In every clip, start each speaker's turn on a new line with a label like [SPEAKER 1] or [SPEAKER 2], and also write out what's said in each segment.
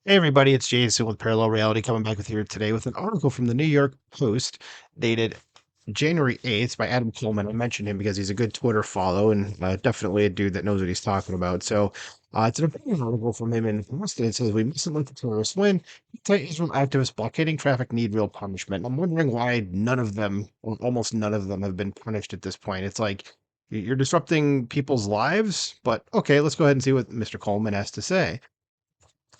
[SPEAKER 1] Hey everybody, it's Jason with Parallel Reality coming back with you today with an article from the New York Post dated January 8th by Adam Coleman. I mentioned him because he's a good Twitter follow and definitely a dude that knows what he's talking about. So it's an opinion article from him in Boston. It says, "We mustn't let the terrorists win. Anti-Israel activists blockading traffic need real punishment." I'm wondering why none of them, or almost none of them, have been punished at this point. It's like you're disrupting people's lives, but okay, let's go ahead and see what Mr. Coleman has to say.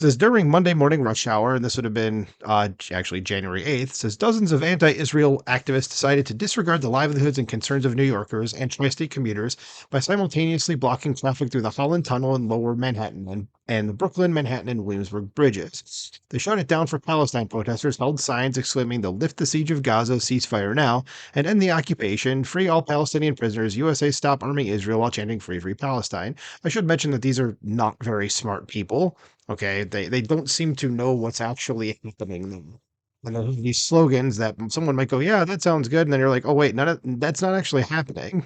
[SPEAKER 1] Says during Monday morning rush hour, and this would have been actually January 8th, says dozens of anti-Israel activists decided to disregard the livelihoods and concerns of New Yorkers and tri-state commuters by simultaneously blocking traffic through the Holland Tunnel in Lower Manhattan and the Brooklyn, Manhattan, and Williamsburg bridges. They shut it down for Palestine protesters, held signs exclaiming to lift the siege of Gaza, ceasefire now, and end the occupation, free all Palestinian prisoners, USA stop arming Israel while chanting free, free Palestine. I should mention that these are not very smart people. Okay, they don't seem to know what's actually happening then. And they have these slogans that someone might go, "Yeah, that sounds good," and then you're like, "Oh wait, none of that's not actually happening."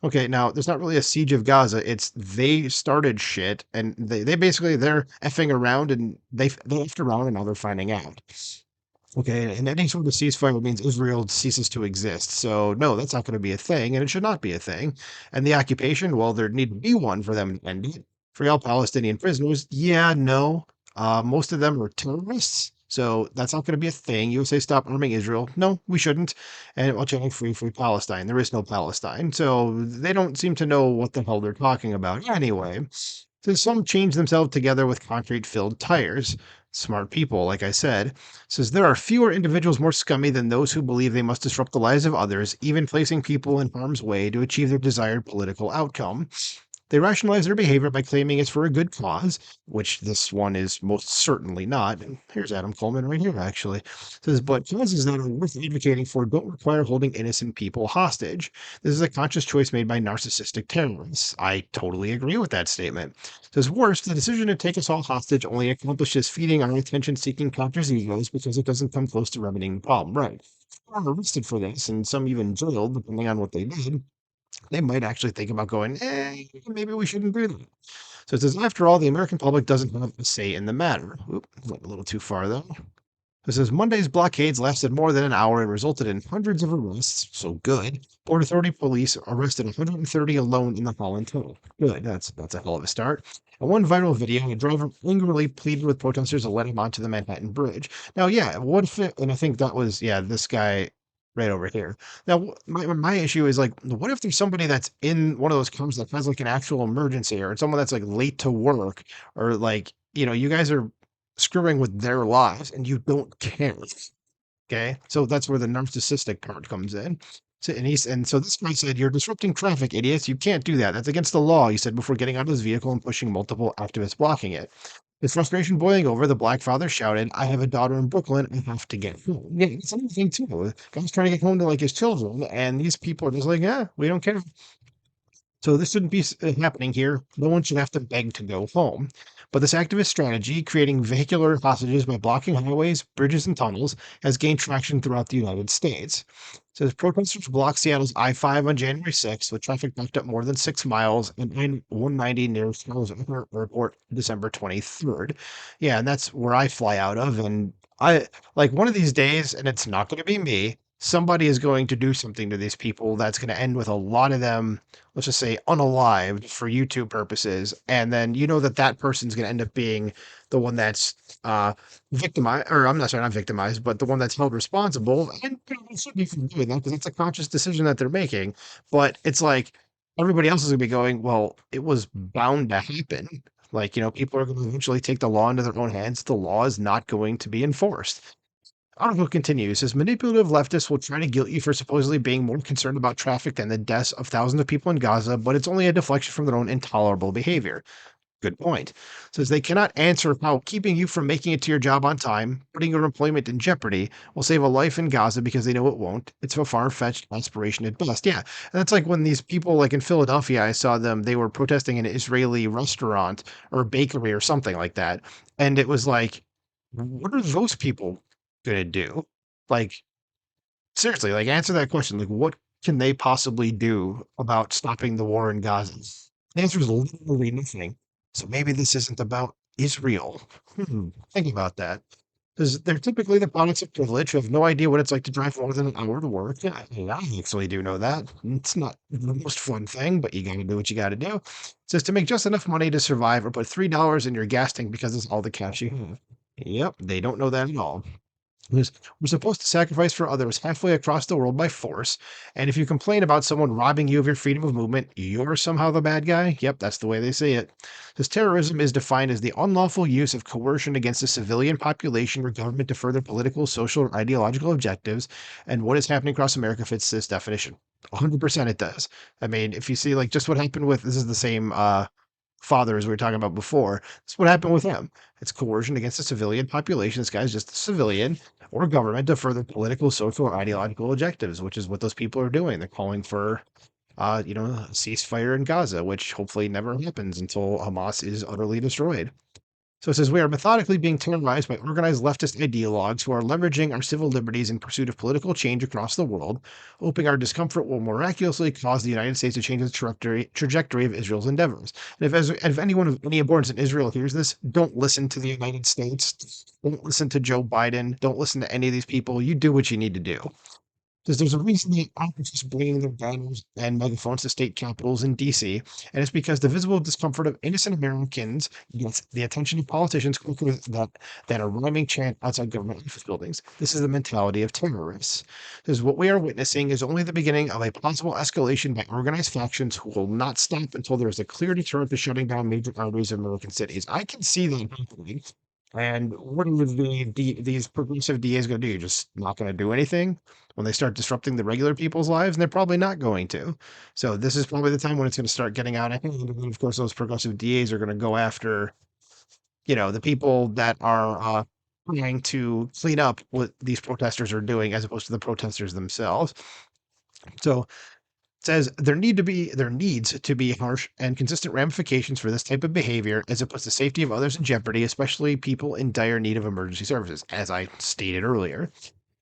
[SPEAKER 1] Okay, now there's not really a siege of Gaza. It's they started shit, and they basically they're effing around, and they effed around, and now they're finding out. Okay, and any sort of ceasefire means Israel ceases to exist. So no, that's not going to be a thing, and it should not be a thing. And the occupation, well, there need to be one for them to end it. Free all Palestinian prisoners. Yeah, no. Most of them are terrorists, so that's not going to be a thing. USA stop arming Israel. No, we shouldn't. And while chanting free, free Palestine. There is no Palestine, so they don't seem to know what the hell they're talking about. Anyway, so some change themselves together with concrete-filled tires. Smart people, like I said. Says there are fewer individuals more scummy than those who believe they must disrupt the lives of others, even placing people in harm's way to achieve their desired political outcome. They rationalize their behavior by claiming it's for a good cause, which this one is most certainly not. And here's Adam Coleman right here, actually. Says, but causes that are worth advocating for don't require holding innocent people hostage. This is a conscious choice made by narcissistic terrorists. I totally agree with that statement. Says, worse, the decision to take us all hostage only accomplishes feeding our attention-seeking conscious egos because it doesn't come close to remedying the problem. Right. People are arrested for this, and some even jailed, depending on what they did. They might actually think about going, maybe we shouldn't do that. So it says, after all, the American public doesn't have a say in the matter. Oop, went a little too far, though. It says Monday's blockades lasted more than an hour and resulted in hundreds of arrests. So good. Port Authority police arrested 130 alone in the Holland Tunnel. Good. That's a hell of a start. In one viral video, a driver angrily pleaded with protesters to let him onto the Manhattan Bridge. Now, yeah, what if it, and I think that was, yeah, this guy right over here. Now, my issue is like, what if there's somebody that's in one of those cars that has like an actual emergency, or someone that's like late to work, or like, you guys are screwing with their lives and you don't care. Okay. So that's where the narcissistic part comes in. So, and so this guy said, "You're disrupting traffic, idiots. You can't do that. That's against the law," he said before getting out of his vehicle and pushing multiple activists blocking it. His frustration boiling over, the black father shouted, "I have a daughter in Brooklyn. I have to get home." Yeah, it's another thing too. The guy's trying to get home to like his children, and these people are just like, "Yeah, we don't care." So this shouldn't be happening here. No one should have to beg to go home. But this activist strategy, creating vehicular hostages by blocking highways, bridges, and tunnels, has gained traction throughout the United States. It says protesters blocked Seattle's I-5 on January 6th, with traffic backed up more than 6 miles, and I-190 near Seattle's airport December 23rd. Yeah, and that's where I fly out of. And I like one of these days, and it's not going to be me. Somebody is going to do something to these people that's going to end with a lot of them, let's just say, unalived for YouTube purposes, and then you know that that person's going to end up being the one that's victimized, or I'm not sorry, not victimized, but the one that's held responsible, and it should be for doing that because it's a conscious decision that they're making. But it's like everybody else is going to be going, well, it was bound to happen. Like, people are going to eventually take the law into their own hands. The law is not going to be enforced. Article continues, says manipulative leftists will try to guilt you for supposedly being more concerned about traffic than the deaths of thousands of people in Gaza, but it's only a deflection from their own intolerable behavior. Good point. Says they cannot answer how keeping you from making it to your job on time, putting your employment in jeopardy, will save a life in Gaza because they know it won't. It's a far-fetched aspiration at best. Yeah, and that's like when these people, like in Philadelphia, I saw them. They were protesting an Israeli restaurant or bakery or something like that, and it was like, what are those people gonna do? Like, seriously, like answer that question. Like, what can they possibly do about stopping the war in Gaza? The answer is literally nothing. So maybe this isn't about Israel. Think about that. Because they're typically the products of privilege who have no idea what it's like to drive more than an hour to work. Yeah, I actually do know that. It's not the most fun thing, but you got to do what you got to do. It says to make just enough money to survive or put $3 in your gas tank because it's all the cash you have. Yep, they don't know that at all. Because we're supposed to sacrifice for others halfway across the world by force. And if you complain about someone robbing you of your freedom of movement, you're somehow the bad guy. Yep, that's the way they say it. Because terrorism is defined as the unlawful use of coercion against a civilian population or government to further political, social, or ideological objectives. And what is happening across America fits this definition. 100% it does. I mean, if you see like just what happened with this is the same fathers we were talking about before. That's what happened with him. It's coercion against a civilian population. This guy's just a civilian or government to further political, social, or ideological objectives, which is what those people are doing. They're calling for, a ceasefire in Gaza, which hopefully never happens until Hamas is utterly destroyed. So it says we are methodically being terrorized by organized leftist ideologues who are leveraging our civil liberties in pursuit of political change across the world, hoping our discomfort will miraculously cause the United States to change the trajectory of Israel's endeavors. And if anyone of any importance in Israel hears this, don't listen to the United States. Don't listen to Joe Biden. Don't listen to any of these people. You do what you need to do. Because there's a reason the activists bringing their banners and megaphones to state capitals in DC, and it's because the visible discomfort of innocent Americans gets the attention of politicians quicker than a rhyming chant outside government office buildings. This is the mentality of terrorists. Because what we are witnessing is only the beginning of a possible escalation by organized factions who will not stop until there is a clear deterrent to shutting down major arteries of American cities. I can see that happening. And what are these progressive DAs going to do? Just not going to do anything when they start disrupting the regular people's lives? And they're probably not going to. So this is probably the time when it's going to start getting out of hand. And then, of course, those progressive DAs are going to go after, the people that are trying to clean up what these protesters are doing, as opposed to the protesters themselves. So says there needs to be harsh and consistent ramifications for this type of behavior as it puts the safety of others in jeopardy, especially people in dire need of emergency services, as I stated earlier.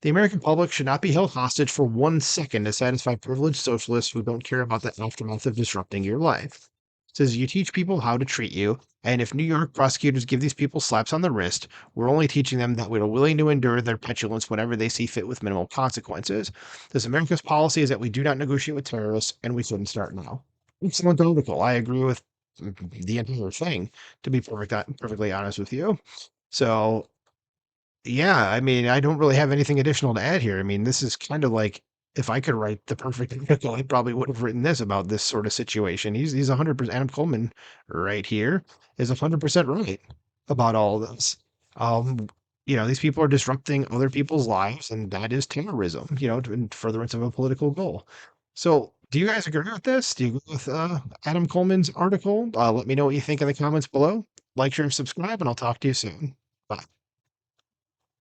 [SPEAKER 1] The American public should not be held hostage for 1 second to satisfy privileged socialists who don't care about the aftermath of disrupting your life. It says you teach people how to treat you, and if New York prosecutors give these people slaps on the wrist, we're only teaching them that we're willing to endure their petulance whenever they see fit with minimal consequences. This America's policy is that we do not negotiate with terrorists, and we shouldn't start now. Excellent article. I agree with the entire thing, to be perfectly honest with you. So yeah, I mean, I don't really have anything additional to add here. I mean, this is kind of like if I could write the perfect article, I probably would have written this about this sort of situation. He's 100%. Adam Coleman right here is 100% right about all of this. Um, these people are disrupting other people's lives, and that is terrorism. In furtherance of a political goal. So, do you guys agree with this? Do you agree with Adam Coleman's article? Let me know what you think in the comments below. Like, share, and subscribe, and I'll talk to you soon.